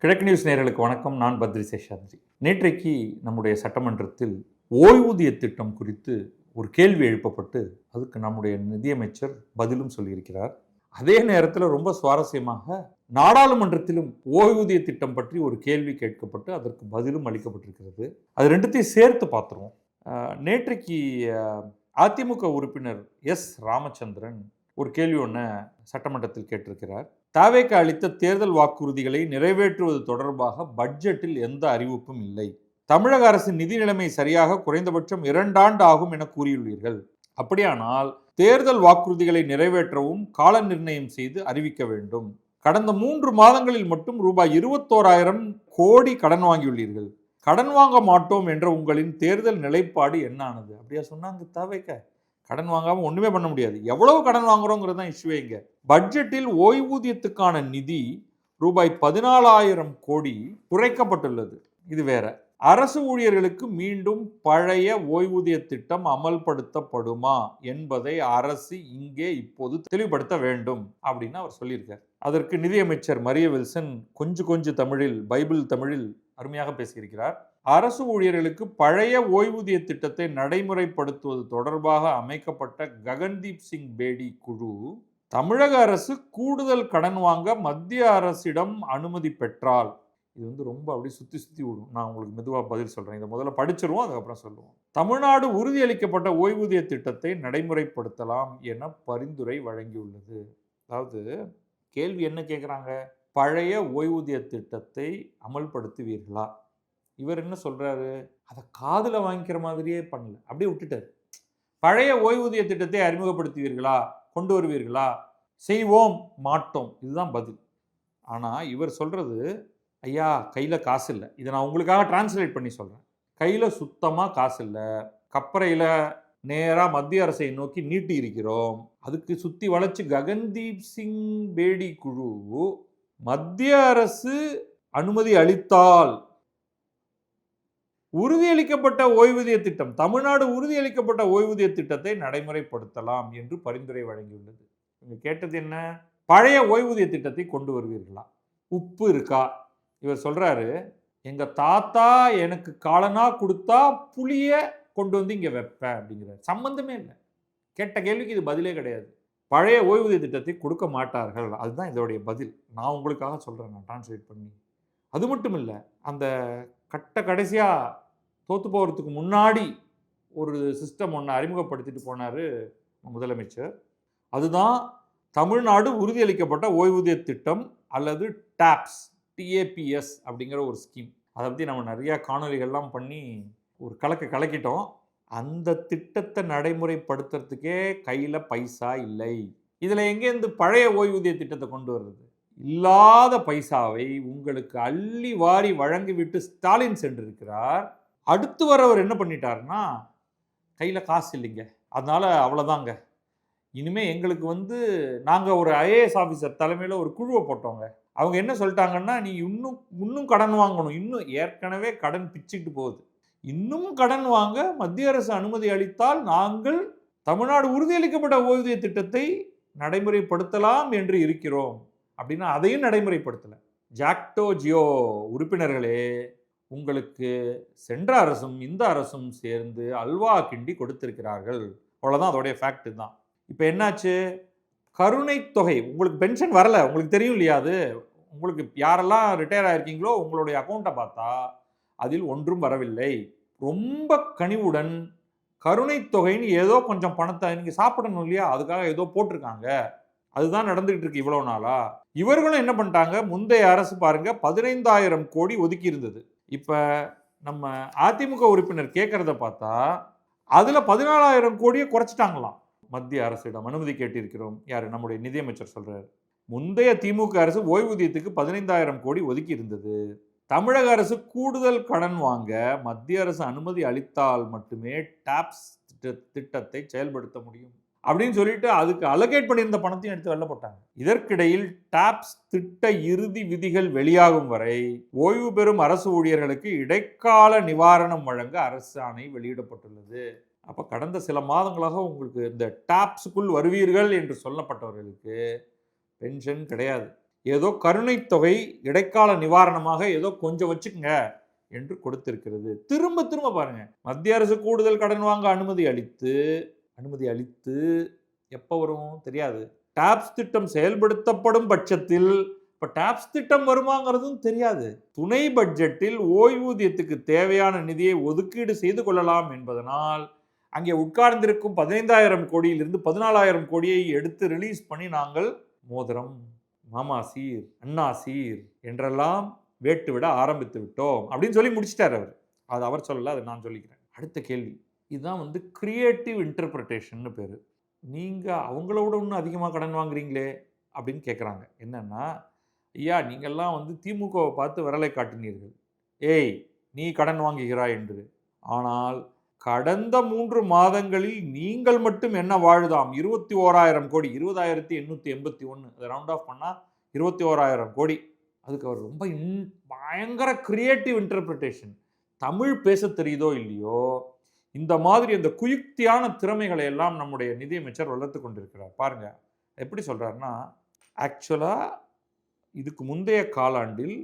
கிழக்கு நியூஸ் நேயர்களுக்கு வணக்கம். நான் பத்ரி சேஷாத்ரி. நேற்றைக்கு நம்முடைய சட்டமன்றத்தில் ஓய்வூதிய திட்டம் குறித்து ஒரு கேள்வி எழுப்பப்பட்டு அதுக்கு நம்முடைய நிதியமைச்சர் பதிலும் சொல்லியிருக்கிறார். அதே நேரத்தில் ரொம்ப சுவாரஸ்யமாக நாடாளுமன்றத்திலும் ஓய்வூதிய திட்டம் பற்றி ஒரு கேள்வி கேட்கப்பட்டு அதற்கு பதிலும் அளிக்கப்பட்டிருக்கிறது. அது ரெண்டுத்தையும் சேர்த்து பார்த்துருவோம். நேற்றைக்கு அதிமுக உறுப்பினர் எஸ் ராமச்சந்திரன் ஒரு கேள்வி ஒன்று சட்டமன்றத்தில் கேட்டிருக்கிறார். தாவேக்கு அளித்த தேர்தல் வாக்குறுதிகளை நிறைவேற்றுவது தொடர்பாக பட்ஜெட்டில் எந்த அறிவிப்பும் இல்லை. தமிழக அரசின் நிதி நிலைமை சரியாக குறைந்தபட்சம் 2 ஆண்டு ஆகும் என கூறியுள்ளீர்கள். அப்படியானால் தேர்தல் வாக்குறுதிகளை நிறைவேற்றவும் கால நிர்ணயம் செய்து அறிவிக்க வேண்டும். கடந்த 3 மாதங்களில் மட்டும் ரூபாய் 21,000 கோடி கடன் வாங்கியுள்ளீர்கள். கடன் வாங்க மாட்டோம் என்ற உங்களின் தேர்தல் நிலைப்பாடு என்னானது? அப்படியா சொன்னாங்க தாவேக்க? கடன் வாங்காமல் ஒன்றுமே பண்ண முடியாது. எவ்வளவு கடன் வாங்குறோங்கிறது தான் இஷ்யூவே. இங்கே பட்ஜெட்டில் ஓய்வூதியத்துக்கான நிதி ரூபாய் 14,000 கோடி குறைக்கப்பட்டுள்ளது. இது வேற. அரசு ஊழியர்களுக்கு மீண்டும் பழைய ஓய்வூதிய திட்டம் அமல்படுத்தப்படுமா என்பதை அரசு இங்கே இப்போது தெளிவுபடுத்த வேண்டும் அப்படின்னு அவர் சொல்லியிருக்கார். அதற்கு நிதியமைச்சர் மரிய வில்சன் கொஞ்சம் தமிழில், பைபிள் தமிழில் அருமையாக பேசியிருக்கிறார். அரசு ஊழியர்களுக்கு பழைய ஓய்வூதிய திட்டத்தை நடைமுறைப்படுத்துவது தொடர்பாக அமைக்கப்பட்ட ககன்தீப் சிங் பேடி குழு தமிழக அரசு கூடுதல் கடன் வாங்க மத்திய அரசிடம் அனுமதி பெற்றால், இது ரொம்ப அப்படியே சுத்தி விடும். நான் உங்களுக்கு மெதுவாக பதில் சொல்றேன். இதை முதல்ல படிச்சிருவோம், அதுக்கப்புறம் சொல்லுவோம். தமிழ்நாடு உறுதியளிக்கப்பட்ட ஓய்வூதிய திட்டத்தை நடைமுறைப்படுத்தலாம் என பரிந்துரை வழங்கியுள்ளது. அதாவது கேள்வி என்ன கேட்குறாங்க? பழைய ஓய்வூதிய திட்டத்தை அமல்படுத்துவீர்களா? இவர் என்ன சொல்றாரு? அதை காதுல வாங்கிக்கிற மாதிரியே பண்ணல, அப்படியே விட்டுட்டார். பழைய ஓய்வூதிய திட்டத்தை அறிமுகப்படுத்துவீர்களா, கொண்டு வருவீர்களா? செய்வோம், மாட்டோம், இதுதான் பதில். ஆனா இவர் சொல்றது, ஐயா கையில காசு இல்லை. இதை நான் உங்களுக்காக டிரான்ஸ்லேட் பண்ணி சொல்றேன். கையில சுத்தமா காசு இல்லை. கப்பறையில நேரா மத்திய அரசை நோக்கி நீட்டி இருக்கிறோம். அதுக்கு சுத்தி வளைச்சு ககன்தீப் சிங் பேடி குழு மத்திய அரசு அனுமதி அளித்தால் உறுதியளிக்கப்பட்ட ஓய்வூதிய திட்டம், தமிழ்நாடு உறுதியளிக்கப்பட்ட ஓய்வூதிய திட்டத்தை நடைமுறைப்படுத்தலாம் என்று பரிந்துரை வழங்கியுள்ளது. நீங்க கேட்டது என்ன? பழைய ஓய்வூதிய திட்டத்தை கொண்டு வருவீர்களா? உப்பு இருக்கா? இவர் சொல்றாரு, எங்க தாத்தா எனக்கு காலனா கொடுத்தா புளிய கொண்டு வந்து இங்க வைப்பேன் அப்படிங்கிறார். சம்பந்தமே இல்லை. கேட்ட கேள்விக்கு இது பதிலே கிடையாது. பழைய ஓய்வூதிய திட்டத்தை கொடுக்க மாட்டார்கள், அதுதான் இதோடைய பதில். நான் உங்களுக்காக சொல்றேன், நான் டிரான்ஸ்லேட் பண்ணி. அது மட்டும் இல்லை, அந்த கடைசியா தோத்து போகிறதுக்கு முன்னாடி ஒரு சிஸ்டம் ஒன்று அறிமுகப்படுத்திட்டு போனார் முதலமைச்சர். அதுதான் தமிழ்நாடு உறுதியளிக்கப்பட்ட ஓய்வூதிய திட்டம் அல்லது டாப்ஸ், TAPS அப்படிங்கிற ஒரு ஸ்கீம். அதை பற்றி நம்ம நிறையா காணொலிகள்லாம் பண்ணி ஒரு கலக்கிட்டோம். அந்த திட்டத்தை நடைமுறைப்படுத்துறதுக்கே கையில் பைசா இல்லை. இதில் எங்கேருந்து பழைய ஓய்வூதிய திட்டத்தை கொண்டு வர்றது? இல்லாத பைசாவை உங்களுக்கு அள்ளி வாரி வழங்கிவிட்டு ஸ்டாலின் சென்றிருக்கிறார். அடுத்து வரவர் என்ன பண்ணிட்டாருன்னா, கையில் காசு இல்லைங்க, அதனால அவ்வளோதாங்க, இனிமேல் எங்களுக்கு நாங்கள் ஒரு IAS ஆஃபீஸர் தலைமையில் ஒரு குழுவை போட்டோங்க. அவங்க என்ன சொல்லிட்டாங்கன்னா, நீ இன்னும் கடன் வாங்கணும். இன்னும் ஏற்கனவே கடன் பிச்சுக்கிட்டு போகுது. இன்னும் கடன் வாங்க மத்திய அரசு அனுமதி அளித்தால் நாங்கள் தமிழ்நாடு உறுதியளிக்கப்பட்ட ஓய்வூதிய திட்டத்தை நடைமுறைப்படுத்தலாம் என்று இருக்கிறோம் அப்படின்னா அதையும் நடைமுறைப்படுத்தலை. ஜாக்டோ ஜியோ உறுப்பினர்களே, உங்களுக்கு சென்ற அரசும் இந்த அரசும் சேர்ந்து அல்வா கிண்டி கொடுத்திருக்கிறார்கள். அவ்வளோதான், அதோடைய ஃபேக்ட் தான். இப்போ என்னாச்சு? கருணை தொகை, உங்களுக்கு பென்ஷன் வரல, உங்களுக்கு தெரியும் இல்லையா? அது உங்களுக்கு யாரெல்லாம் ரிட்டையர் ஆயிருக்கீங்களோ உங்களுடைய அக்கௌண்ட்டை பார்த்தா அதில் ஒன்றும் வரவில்லை. ரொம்ப கனிவுடன் கருணை தொகைன்னு ஏதோ கொஞ்சம் பணத்தை நீங்கள் சாப்பிடணும் இல்லையா, அதுக்காக ஏதோ போட்டிருக்காங்க. அதுதான் நடந்துகிட்டு இருக்கு இவ்வளவு நாளா. இவர்களும் என்ன பண்ணிட்டாங்க? முந்தைய அரசு பாருங்க 15,000 கோடி ஒதுக்கி இருந்தது. இப்ப நம்ம அதிமுக உறுப்பினர் கேட்கறத பார்த்தா அதுல 14,000 கோடியை குறைச்சிட்டாங்களாம். மத்திய அரசிடம் அனுமதி கேட்டிருக்கிறோம். யாரு? நம்முடைய நிதியமைச்சர் சொல்றாரு. முந்தைய திமுக அரசு ஓய்வூதியத்துக்கு 15,000 கோடி ஒதுக்கி இருந்தது. தமிழக அரசு கூடுதல் கடன் வாங்க மத்திய அரசு அனுமதி அளித்தால் மட்டுமே டாப்ஸ் திட்டத்தை செயல்படுத்த முடியும் அப்படின்னு சொல்லிட்டு அதுக்கு அலோகேட் பண்ணியிருந்த பணத்தையும் எடுத்து வெளில போட்டாங்க. இதற்கிடையில் டாப்ஸ் திட்ட இறுதி விதிகள் வெளியாகும் வரை ஓய்வு பெறும் அரசு ஊழியர்களுக்கு இடைக்கால நிவாரணம் வழங்க அரசாணை வெளியிடப்பட்டுள்ளது. அப்போ கடந்த சில மாதங்களாக உங்களுக்கு இந்த டாப்ஸுக்குள் வருவீர்கள் என்று சொல்லப்பட்டவர்களுக்கு பென்ஷன் கிடையாது. ஏதோ கருணை தொகை இடைக்கால நிவாரணமாக ஏதோ கொஞ்சம் வச்சுக்கங்க என்று கொடுத்திருக்கிறது. திரும்ப திரும்ப பாருங்க, மத்திய அரசு கூடுதல் கடன் வாங்க அனுமதி அளித்து எப்ப வரும் தெரியாது. டாப்ஸ் திட்டம் செயல்படுத்தப்படும் பட்சத்தில், இப்ப டாப்ஸ் திட்டம் வருமாங்கிறதும் தெரியாது. துணை பட்ஜெட்டில் ஓய்வூதியத்துக்கு தேவையான நிதியை ஒதுக்கீடு செய்து கொள்ளலாம் என்பதனால் அங்கே உட்கார்ந்திருக்கும் 15,000 கோடியிலிருந்து 14,000 கோடியை எடுத்து ரிலீஸ் பண்ணி நாங்கள் மோதிரம், மாமா சீர், அண்ணா சீர் என்றெல்லாம் வேட்டு விட ஆரம்பித்து விட்டோம் அப்படின்னு சொல்லி முடிச்சிட்டார் அவர். அது அவர் சொல்லல, அதை நான் சொல்லிக்கிறேன். அடுத்த கேள்வி, இதுதான் கிரியேட்டிவ் இன்டர்பிரிட்டேஷன் பேரு. நீங்க அவங்களோட இன்னும் அதிகமாக கடன் வாங்குறீங்களே அப்படின்னு கேட்குறாங்க. என்னன்னா, ஐயா நீங்கள்லாம் திமுகவை பார்த்து விரலை காட்டினீர்கள், ஏய் நீ கடன் வாங்குகிறாய் என்று. ஆனால் கடந்த 3 மாதங்களில் நீங்கள் மட்டும் என்ன வாழுதாம், 21,000 கோடி, 20,881, அதை ரவுண்ட் ஆஃப் பண்ணால் 21,000 கோடி. அதுக்கு அவர் ரொம்ப பயங்கர கிரியேட்டிவ் இன்டர்பிரிட்டேஷன். தமிழ் பேச தெரியுதோ இல்லையோ, இந்த மாதிரி அந்த குயுக்தியான திறமைகளை எல்லாம் நம்முடைய நிதியமைச்சர் வளர்த்து கொண்டிருக்கிறார். பாருங்க எப்படி சொல்றாருன்னா, ஆக்சுவலா இதுக்கு முந்தைய காலாண்டில்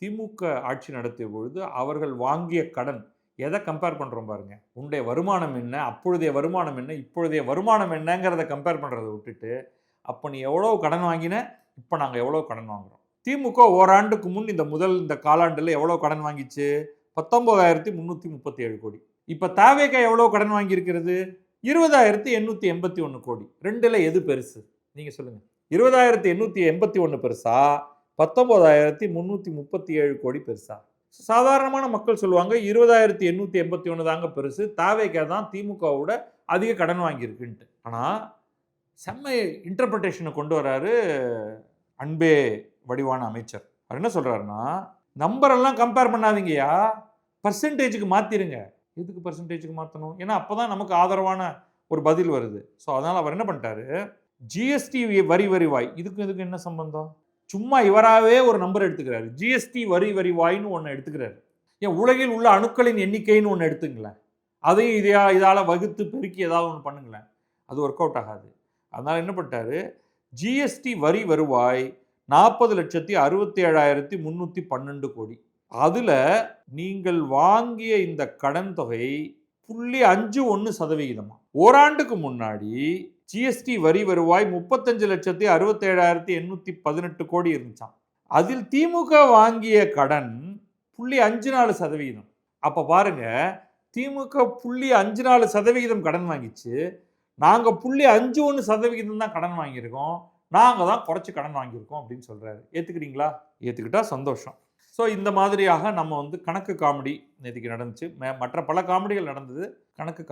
திமுக ஆட்சி நடத்திய பொழுது அவர்கள் வாங்கிய கடன் எதை கம்பேர் பண்ணுறோம் பாருங்க. உன்னுடைய வருமானம் என்ன, அப்பொழுதைய வருமானம் என்ன, இப்பொழுதைய வருமானம் என்னங்கிறத கம்பேர் பண்ணுறதை விட்டுட்டு, அப்போ நீ எவ்வளோ கடன் வாங்கின, இப்போ நாங்கள் எவ்வளோ கடன் வாங்குறோம். திமுக ஓராண்டுக்கு முன் இந்த காலாண்டில் எவ்வளோ கடன் வாங்கிச்சு, 19,337 கோடி. இப்போ தாவேகா எவ்வளோ கடன் வாங்கியிருக்கிறது, 20,881 கோடி. ரெண்டுல எது பெருசு நீங்கள் சொல்லுங்கள். 20,881 பெருசா, 19,337 கோடி பெருசா? சாதாரணமான மக்கள் சொல்லுவாங்க 20,881 தாங்க பெருசு, தாவேகா தான் திமுகவோட அதிக கடன் வாங்கியிருக்குன்ட்டு. ஆனால் செம்ம இன்டர்பிரிட்டேஷனை கொண்டு வராரு அன்பே வடிவான அமைச்சர். அவர் என்ன சொல்றாருன்னா, நம்பரெல்லாம் கம்பேர் பண்ணாதீங்கயா, பர்சன்டேஜுக்கு மாற்றிடுங்க. எதுக்கு பர்சன்டேஜுக்கு மாற்றணும், ஏன்னா அப்போ தான் நமக்கு ஆதரவான ஒரு பதில் வருது. ஸோ அதனால் அவர் என்ன பண்ணிட்டாரு, ஜிஎஸ்டி வரி வருவாய், இதுக்கு என்ன சம்பந்தம், சும்மா இவராகவே ஒரு நம்பர் எடுத்துக்கிறாரு. ஜிஎஸ்டி வரி வருவாய்னு ஒன்று எடுத்துக்கிறாரு. ஏன் உலகில் உள்ள அணுக்களின் எண்ணிக்கைன்னு ஒன்று எடுத்துங்களேன், அதையும் இதால் வகுத்து பெருக்கி ஏதாவது ஒன்று பண்ணுங்களேன், அது ஒர்க் அவுட் ஆகாது. அதனால் என்ன பண்ணிட்டாரு, ஜிஎஸ்டி வரி வருவாய் 40,67,312 கோடி. அதில் நீங்கள் வாங்கிய இந்த கடன் தொகை 0.51%. ஓராண்டுக்கு முன்னாடி ஜிஎஸ்டி வரி வருவாய் 35,67,818 கோடி இருந்துச்சான். அதில் திமுக வாங்கிய கடன் 0.54%. அப்போ பாருங்க, திமுக 0.54% கடன் வாங்கிச்சு, நாங்கள் 0.51% தான் கடன் வாங்கியிருக்கோம், நாங்கள் தான் குறைச்சி கடன் வாங்கியிருக்கோம் அப்படின்னு சொல்கிறாரு. ஏற்றுக்கிறீங்களா? ஏற்றுக்கிட்டா சந்தோஷம். ஸோ இந்த மாதிரியாக நம்ம கணக்கு காமெடி நேற்றுக்கு நடந்துச்சு. மற்ற பல காமெடிகள் நடந்தது. கணக்கு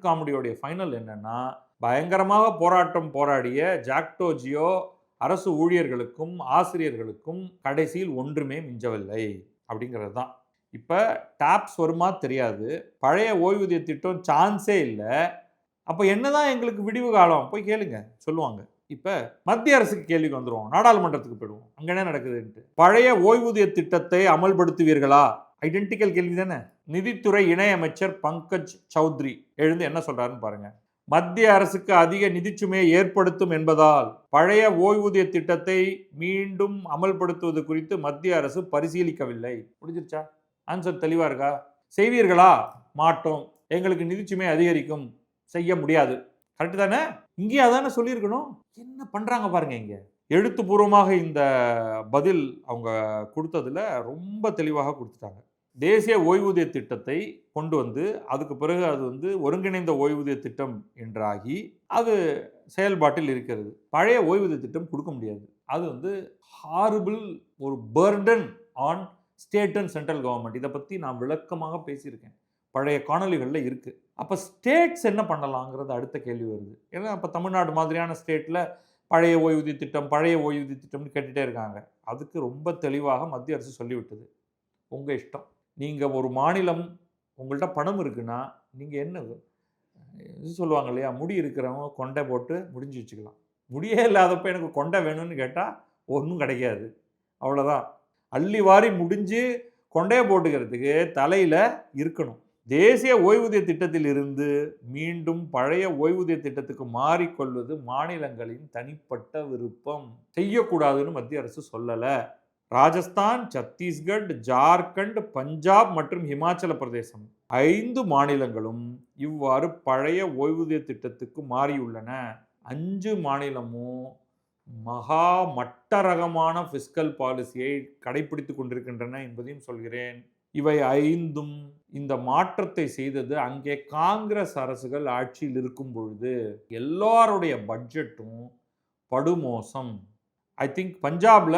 காமெடியோடைய ஃபைனல் என்னன்னா, பயங்கரமாக போராடிய ஜாக்டோ ஜியோ அரசு ஊழியர்களுக்கும் ஆசிரியர்களுக்கும் கடைசியில் ஒன்றுமே மிஞ்சவில்லை அப்படிங்கிறது தான். இப்போ டாப்ஸ் வருமா தெரியாது, பழைய ஓய்வூதிய திட்டம் சான்ஸே இல்லை. அப்போ என்னதான் எங்களுக்கு விடிவு காலம் போய் கேளுங்க, சொல்லுவாங்க. இப்போ மத்திய அரசுக்கு கேள்விக்கு வந்துடுவோம், நாடாளுமன்றத்துக்கு போயிடுவோம், அங்கே என்ன நடக்குதுன்ட்டு. பழைய ஓய்வூதிய திட்டத்தை அமல்படுத்துவீர்களா, ஐடென்டிக்கல் கேள்வி தானே. நிதித்துறை இணையமைச்சர் பங்கஜ் சௌத்ரி எழுந்து என்ன சொல்றாருன்னு பாருங்க. மத்திய அரசுக்கு அதிக நிதிச்சுமையை ஏற்படுத்தும் என்பதால் பழைய ஓய்வூதிய திட்டத்தை மீண்டும் அமல்படுத்துவது குறித்து மத்திய அரசு பரிசீலிக்கவில்லை. புரிஞ்சிருச்சா? ஆன்சர் தெளிவா இருக்கா? செய்வீர்களா? மாட்டோம், எங்களுக்கு நிதிச்சுமை அதிகரிக்கும், செய்ய முடியாது. கரெக்டு தானே? இங்கே அதானே சொல்லியிருக்கணும். என்ன பண்ணுறாங்க பாருங்க. இங்கே எழுத்துப்பூர்வமாக இந்த பதில் அவங்க கொடுத்ததில் ரொம்ப தெளிவாக கொடுத்துட்டாங்க. தேசிய ஓய்வூதிய திட்டத்தை கொண்டு வந்து அதுக்கு பிறகு அது ஒருங்கிணைந்த ஓய்வூதிய திட்டம் என்றாகி அது செயல்பாட்டில் இருக்கிறது. பழைய ஓய்வூதிய திட்டம் கொடுக்க முடியாது. அது ஹாரிபிள் ஒரு burden on state and central government. இதை பற்றி நான் விளக்கமாக பேசியிருக்கேன், பழைய காணொலிகளில் இருக்குது. அப்போ ஸ்டேட்ஸ் என்ன பண்ணலாங்கிறது அடுத்த கேள்வி வருது. ஏன்னா அப்போ தமிழ்நாடு மாதிரியான ஸ்டேட்டில் பழைய ஓய்வூதிய திட்டம்னு கேட்டுகிட்டே இருக்காங்க. அதுக்கு ரொம்ப தெளிவாக மத்திய அரசு சொல்லிவிட்டது, உங்கள் இஷ்டம். நீங்கள் ஒரு மாநிலம், உங்கள்கிட்ட பணம் இருக்குன்னா நீங்கள் என்ன சொல்லுவாங்க இல்லையா, முடி இருக்கிறவங்க கொண்டை போட்டு முடிஞ்சு வச்சுக்கலாம். முடியே இல்லாதப்போ எனக்கு கொண்டை வேணும்னு கேட்டால் ஒன்றும் கிடைக்காது, அவ்வளோதான். அள்ளி வாரி முடிஞ்சு கொண்டையை போட்டுக்கிறதுக்கு தலையில் இருக்கணும். தேசிய ஓய்வூதிய திட்டத்தில் இருந்து மீண்டும் பழைய ஓய்வூதிய திட்டத்துக்கு மாறிக்கொள்வது மாநிலங்களின் தனிப்பட்ட விருப்பம். செய்யக்கூடாதுன்னு மத்திய அரசு சொல்லல. ராஜஸ்தான், சத்தீஸ்கட், ஜார்க்கண்ட், பஞ்சாப் மற்றும் இமாச்சல பிரதேசம் 5 மாநிலங்களும் இவ்வாறு பழைய ஓய்வூதிய திட்டத்துக்கு மாறியுள்ளன. 5 மாநிலமும் மகா மட்டரகமான பிஸ்கல் பாலிசியை கடைபிடித்துக் கொண்டிருக்கின்றன என்பதையும் சொல்கிறேன். இவை 5ம் இந்த மாற்றத்தை செய்தது அங்கே காங்கிரஸ் அரசுகள் ஆட்சியில் இருக்கும் பொழுது. எல்லாருடைய பட்ஜெட்டும் படுமோசம். ஐ திங்க் பஞ்சாப்ல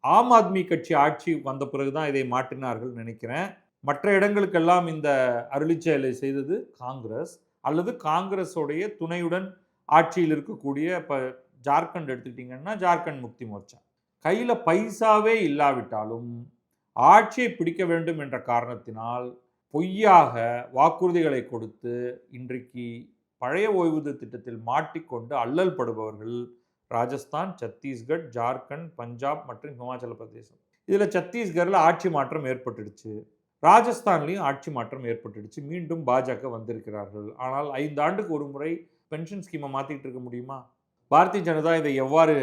ஆம் ஆத்மி கட்சி ஆட்சி வந்த பிறகுதான் இதை மாற்றினார்கள் நினைக்கிறேன். மற்ற இடங்களுக்கெல்லாம் இந்த அருளிச்செயலை செய்தது காங்கிரஸ் அல்லது காங்கிரஸோடைய துணையுடன் ஆட்சியில் இருக்கக்கூடிய ஜார்க்கண்ட் எடுத்துக்கிட்டிங்கன்னா ஜார்க்கண்ட் முக்தி மோர்ச்சா. கையில் பைசாவே இல்லாவிட்டாலும் ஆட்சியை பிடிக்க வேண்டும் என்ற காரணத்தினால் பொய்யாக வாக்குறுதிகளை கொடுத்து இன்றைக்கு பழைய ஓய்வூதிய திட்டத்தில் மாட்டிக்கொண்டு அல்லல் படுபவர்கள் ராஜஸ்தான், சத்தீஸ்கட், ஜார்க்கண்ட், பஞ்சாப் மற்றும் இமாச்சல பிரதேசம். இதில் சத்தீஸ்கரில் ஆட்சி மாற்றம் ஏற்பட்டுடுச்சு, ராஜஸ்தான்லையும் ஆட்சி மாற்றம் ஏற்பட்டுடுச்சு. மீண்டும் பாஜக வந்திருக்கிறார்கள். ஆனால் 5 ஆண்டுக்கு ஒரு முறை பென்ஷன் ஸ்கீமை மாற்றிட்டு இருக்க முடியுமா? பாரதிய ஜனதா இதை எவ்வாறு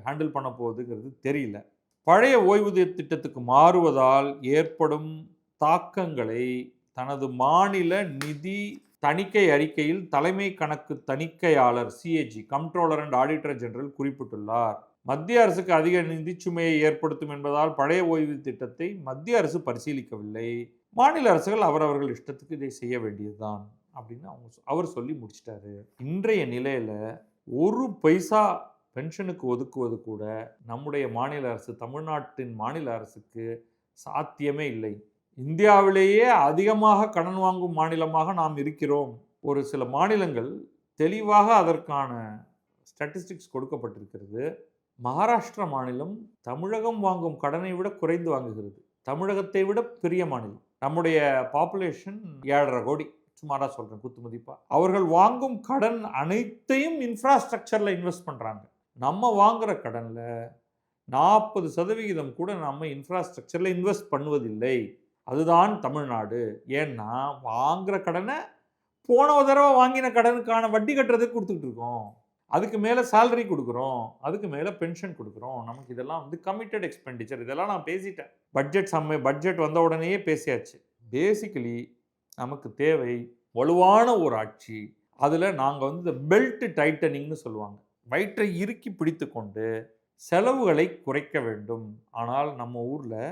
ஹேண்டில் பண்ண போகுதுங்கிறது தெரியல. பழைய ஓய்வூதிய திட்டத்துக்கு மாறுவதால் ஏற்படும் தாக்கங்களை தனது மாநில நிதி தணிக்கை அறிக்கையில் தலைமை கணக்கு தணிக்கையாளர் CAG comptroller and auditor general குறிப்பிட்டுள்ளார். மத்திய அரசுக்கு அதிக நிதி சுமையை ஏற்படுத்தும் என்பதால் பழைய ஓய்வூதிய திட்டத்தை மத்திய அரசு பரிசீலிக்கவில்லை. மாநில அரசுகள் அவரவர்கள் இஷ்டத்துக்கு இதை செய்ய வேண்டியதுதான் அப்படின்னு அவர் சொல்லி முடிச்சிட்டாரு. இன்றைய நிலையில 1 பைசா பென்ஷனுக்கு ஒதுக்குவது கூட நம்முடைய மாநில அரசு, தமிழ்நாட்டின் மாநில அரசுக்கு சாத்தியமே இல்லை. இந்தியாவிலேயே அதிகமாக கடன் வாங்கும் மாநிலமாக நாம் இருக்கிறோம். ஒரு சில மாநிலங்கள் தெளிவாக அதற்கான ஸ்டாட்டிஸ்டிக்ஸ் கொடுக்கப்பட்டிருக்கிறது. மகாராஷ்டிரா மாநிலம் தமிழகம் வாங்கும் கடனை விட குறைந்து வாங்குகிறது. தமிழகத்தை விட பெரிய மாநிலம். நம்முடைய பாப்புலேஷன் 7.5 கோடி, சுமாராக சொல்கிறேன் குத்து மதிப்பா. அவர்கள் வாங்கும் கடன் அனைத்தையும் இன்ஃப்ராஸ்ட்ரக்சரில் இன்வெஸ்ட் பண்ணுறாங்க. நம்ம வாங்குகிற கடனில் 40% கூட நம்ம இன்ஃப்ராஸ்ட்ரக்சரில் இன்வெஸ்ட் பண்ணுவதில்லை. அதுதான் தமிழ்நாடு. ஏன்னா வாங்குகிற கடனை போன தடவை வாங்கின கடனுக்கான வட்டி கட்டுறதுக்கு கொடுத்துக்கிட்டு இருக்கோம். அதுக்கு மேலே சேலரி கொடுக்குறோம், அதுக்கு மேலே பென்ஷன் கொடுக்குறோம். நமக்கு இதெல்லாம் கமிட்டட் எக்ஸ்பெண்டிச்சர். இதெல்லாம் நான் பேசிட்டேன். பட்ஜெட் வந்த உடனேயே பேசியாச்சு. பேசிக்கலி நமக்கு தேவை வலுவான ஒரு ஆட்சி. அதில் நாங்கள் இந்த பெல்ட் டைட்டனிங்னு சொல்லுவாங்க. வயிற்றை இறுக்கி பிடித்து கொண்டு செலவுகளை குறைக்க வேண்டும். ஆனால் நம்ம ஊரில்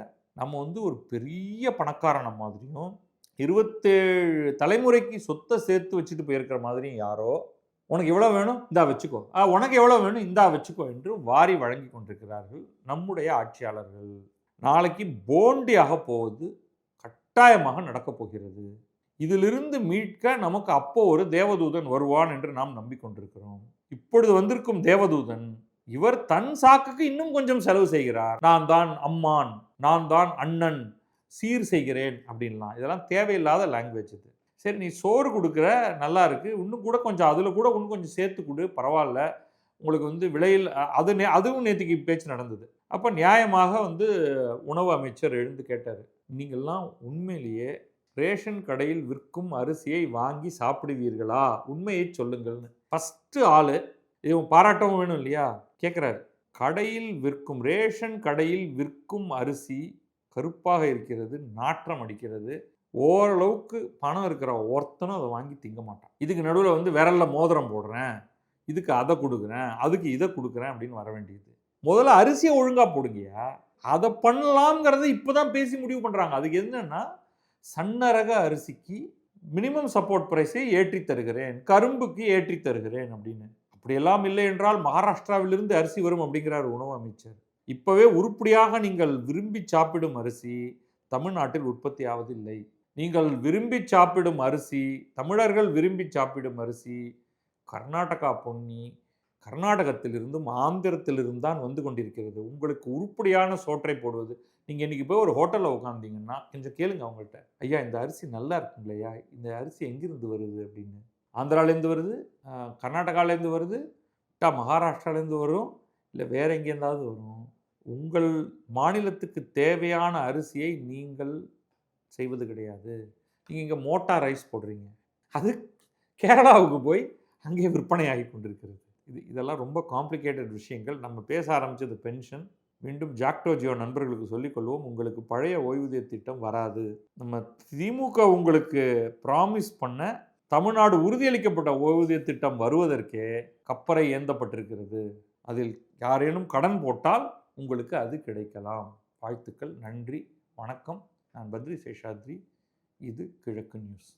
நம்ம ஒரு பெரிய பணக்காரன மாதிரியும் 27 தலைமுறைக்கு சொத்தை சேர்த்து வச்சுட்டு போயிருக்கிற மாதிரியும் யாரோ உனக்கு எவ்வளோ வேணும் இந்தா வச்சுக்கோ, உனக்கு எவ்வளோ வேணும் இந்தா வச்சுக்கோ என்று வாரி வழங்கி கொண்டிருக்கிறார்கள் நம்முடைய ஆட்சியாளர்கள். நாளைக்கு போண்டியாக போவது கட்டாயமாக நடக்கப் போகிறது. இதிலிருந்து மீட்க நமக்கு அப்போ ஒரு தேவதூதன் வருவான் என்று நாம் நம்பிக்கொண்டிருக்கிறோம். இப்பொழுது வந்திருக்கும் தேவதூதன் இவர் தன் சாக்குக்கு இன்னும் கொஞ்சம் செலவு செய்கிறார். நான் தான் அம்மான், நான் தான் அண்ணன், சீர் செய்கிறேன் அப்படின்லாம். இதெல்லாம் தேவையில்லாத லாங்குவேஜ் இது. சரி, நீ சோறு கொடுக்குற, நல்லா இருக்கு, இன்னும் கூட கொஞ்சம் அதில் கூட இன்னும் கொஞ்சம் சேர்த்து கொடு, பரவாயில்ல, உங்களுக்கு விலையில் அதுவும் நேற்றுக்கு பேச்சு நடந்தது. அப்போ நியாயமாக உணவு அமைச்சர் எழுந்து கேட்டார், நீங்கள்லாம் உண்மையிலேயே ரேஷன் கடையில் விற்கும் அரிசியை வாங்கி சாப்பிடுவீர்களா? உண்மையை சொல்லுங்கள்னு ஃபஸ்ட்டு ஆள் இவன் பாராட்டவும் வேணும் இல்லையா, கேட்குறாரு. கடையில் விற்கும் ரேஷன் கடையில் விற்கும் அரிசி கருப்பாக இருக்கிறது, நாற்றம் அடிக்கிறது, ஓரளவுக்கு பணம் இருக்கிற ஒருத்தனும் அதை வாங்கி திங்க மாட்டான். இதுக்கு நடுவில் விரல்ல மோதிரம் போடுறேன், இதுக்கு அதை கொடுக்குறேன், அதுக்கு இதை கொடுக்குறேன் அப்படின்னு வர வேண்டியது. முதல்ல அரிசியை ஒழுங்காக போடுங்கயா. அதை பண்ணலாம்ங்கிறத இப்போ தான் பேசி முடிவு பண்ணுறாங்க. அதுக்கு என்னன்னா, சன்னரக அரிசிக்கு மினிமம் சப்போர்ட் பிரைஸை ஏற்றி தருகிறேன், கரும்புக்கு ஏற்றி தருகிறேன் அப்படின்னு. அப்படியெல்லாம் இல்லை என்றால் மகாராஷ்டிராவிலிருந்து அரிசி வரும் அப்படிங்கிறார் உணவு அமைச்சர். இப்போவே உருப்படியாக நீங்கள் விரும்பி சாப்பிடும் அரிசி தமிழ்நாட்டில் உற்பத்தி ஆவதில்லை. நீங்கள் விரும்பி சாப்பிடும் அரிசி, தமிழர்கள் விரும்பி சாப்பிடும் அரிசி கர்நாடகா பொன்னி, கர்நாடகத்திலிருந்தும் ஆந்திரத்திலிருந்து தான் வந்து கொண்டிருக்கிறது. உங்களுக்கு உருப்படியான சோற்றை போடுவது. நீங்கள் இன்றைக்கி போய் ஒரு ஹோட்டலில் உட்காந்திங்கன்னா கொஞ்சம் கேளுங்க அவங்கள்ட்ட, ஐயா இந்த அரிசி நல்லா இருக்குங்களேயா, இந்த அரிசி எங்கிருந்து வருது அப்படின்னு. ஆந்திராலேருந்து வருது, கர்நாடகாலேருந்து வருது, மகாராஷ்டிராலேருந்து வரும், இல்லை வேறு எங்கேருந்தாவது வரும். உங்கள் மாநிலத்துக்கு தேவையான அரிசியை நீங்கள் செய்வது கிடையாது. நீங்கள் இங்கே மோட்டார் ரைஸ் போடுறீங்க, அது கேரளாவுக்கு போய் அங்கே விற்பனையாகி கொண்டிருக்கிறது. இதெல்லாம் ரொம்ப காம்ப்ளிகேட்டட் விஷயங்கள். நம்ம பேச ஆரம்பித்தது பென்ஷன். மீண்டும் ஜாக்டோ ஜியோ நண்பர்களுக்கு சொல்லிக்கொள்வோம், உங்களுக்கு பழைய ஓய்வூதிய திட்டம் வராது. நம்ம திமுக உங்களுக்கு ப்ராமிஸ் பண்ண தமிழ்நாடு உறுதியளிக்கப்பட்ட ஓய்வூதிய திட்டம் வருவதற்கே கப்பறை ஏந்தப்பட்டிருக்கிறது. அதில் யாரேனும் கடன் போட்டால் உங்களுக்கு அது கிடைக்கலாம். வாழ்த்துக்கள், நன்றி, வணக்கம். நான் பத்ரி சேஷாத்ரி. இது கிழக்கு நியூஸ்.